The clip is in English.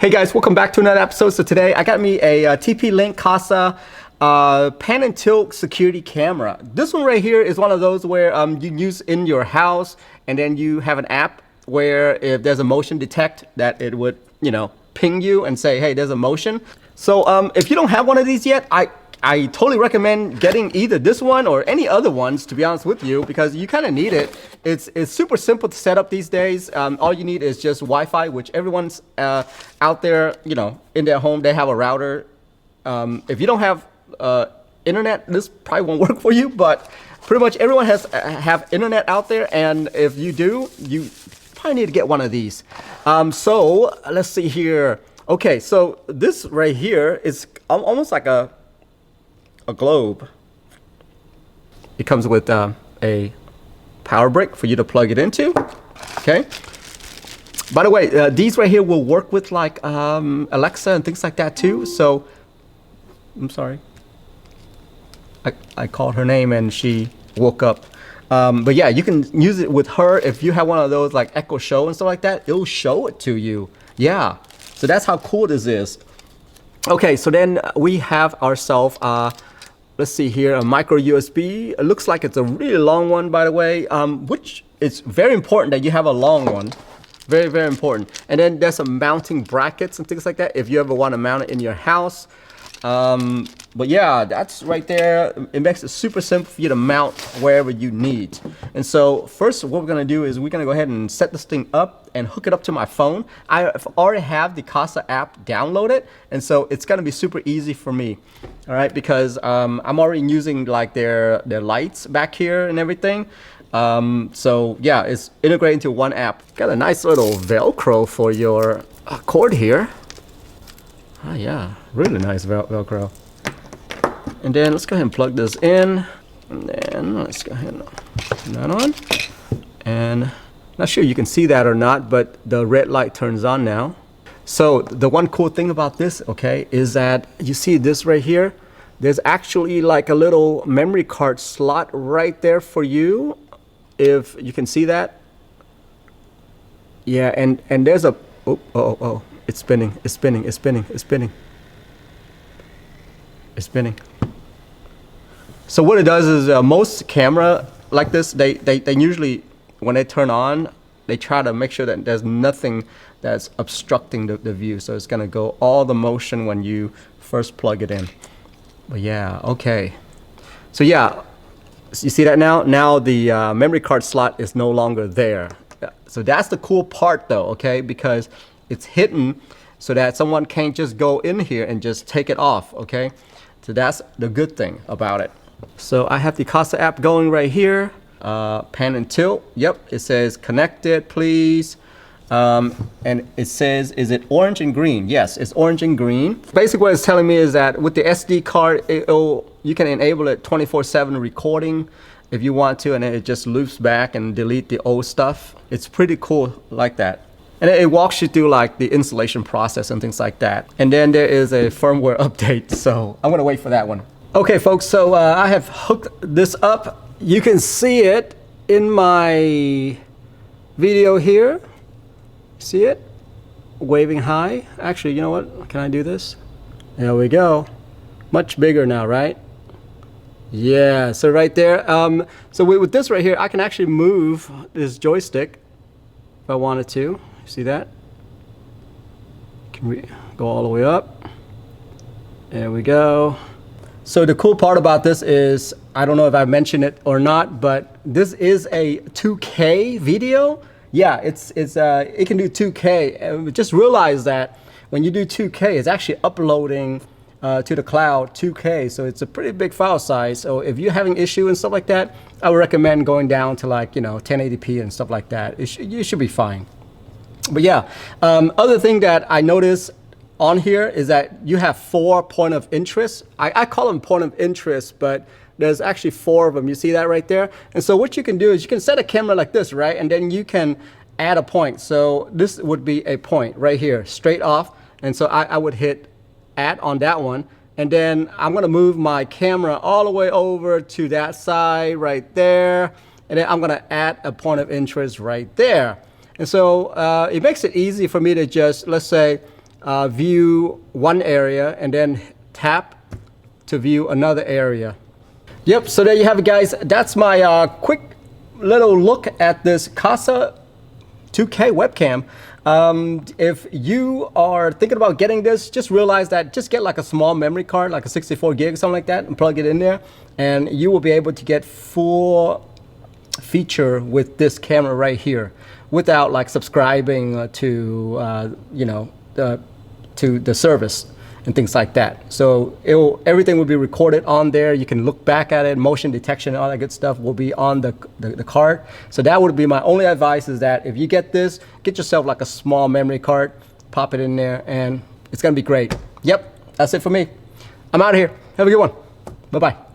Hey guys, welcome back to another episode. So today I got me a TP-Link Kasa pan and tilt security camera. This one right here is one of those where you can use in your house, and then you have an app where if there's a motion detect that it would, ping you and say, hey, there's a motion. So if you don't have one of these yet, I totally recommend getting either this one or any other ones, to be honest with you, because you kind of need it. It's super simple to set up these days. All you need is just Wi-Fi, which everyone's out there, in their home, they have a router. If you don't have internet, this probably won't work for you, but pretty much everyone have internet out there, and if you do, you probably need to get one of these. So let's see here. Okay, so this right here is almost like a globe. It comes with a power brick for you to plug it into. Okay. By the way, these right here will work with like Alexa and things like that too. So I'm sorry. I called her name and she woke up. But yeah, you can use it with her. If you have one of those like Echo Show and stuff like that, it'll show it to you. Yeah. So that's how cool this is. Okay, so then we have ourselves let's see here, a micro USB. It looks like it's a really long one, by the way, which is very important that you have a long one. Very, very important. And then there's some mounting brackets and things like that if you ever want to mount it in your house. But yeah, that's right there. It makes it super simple for you to mount wherever you need. And so first, what we're going to do is we're going to go ahead and set this thing up and hook it up to my phone. I already have the Kasa app downloaded, and so it's going to be super easy for me. All right, because I'm already using like their lights back here and everything. So yeah, it's integrated into one app. Got a nice little Velcro for your cord here. Oh yeah, really nice Velcro. And then let's go ahead and plug this in. And then let's go ahead and turn that on. And not sure you can see that or not, but the red light turns on now. So the one cool thing about this, okay, is that you see this right here. There's actually like a little memory card slot right there for you. If you can see that. Yeah, and there's a, oh. It's spinning, it's spinning, it's spinning, it's spinning. It's spinning. So what it does is most camera like this, they usually, when they turn on, they try to make sure that there's nothing that's obstructing the view. So it's gonna go all the motion when you first plug it in. But yeah, okay. So yeah, you see that now? Now the memory card slot is no longer there. So that's the cool part though, okay? Because it's hidden so that someone can't just go in here and just take it off, okay? So that's the good thing about it. So I have the Kasa app going right here. Pan and tilt, yep, it says connected, please. And it says, is it orange and green? Yes, it's orange and green. Basically what it's telling me is that with the SD card, you can enable it 24/7 recording if you want to, and then it just loops back and delete the old stuff. It's pretty cool like that. And it walks you through like the installation process and things like that. And then there is a firmware update. So I'm gonna wait for that one. Okay folks, so I have hooked this up. You can see it in my video here. See it? Waving high. Actually, you know what? Can I do this? There we go. Much bigger now, right? Yeah, so right there. So with this right here, I can actually move this joystick if I wanted to. See that? Can we go all the way up? There we go. So the cool part about this is, I don't know if I mentioned it or not, but this is a 2K video. Yeah, it can do 2K. And just realize that when you do 2K, it's actually uploading to the cloud 2K. So it's a pretty big file size. So if you're having issue and stuff like that, I would recommend going down to like 1080p and stuff like that. You should be fine. But yeah, other thing that I noticed on here is that you have 4 point of interest. I call them point of interest, but there's actually 4 of them. You see that right there? And so what you can do is you can set a camera like this, right? And then you can add a point. So this would be a point right here, straight off. And so I would hit add on that one. And then I'm gonna move my camera all the way over to that side right there. And then I'm gonna add a point of interest right there. And so it makes it easy for me to just, let's say, view one area and then tap to view another area. Yep, so there you have it, guys. That's my quick little look at this Kasa 2K webcam. If you are thinking about getting this, just realize that just get like a small memory card, like a 64 gig, something like that, and plug it in there, and you will be able to get full feature with this camera right here without like subscribing to to the service and things like that. So everything will be recorded on there. You can look back at it, motion detection, all that good stuff will be on the card. So that would be my only advice, is that if you get this, get yourself like a small memory card, pop it in there, and it's gonna be great. Yep, that's it for me. I'm out of here. Have a good one. Bye-bye.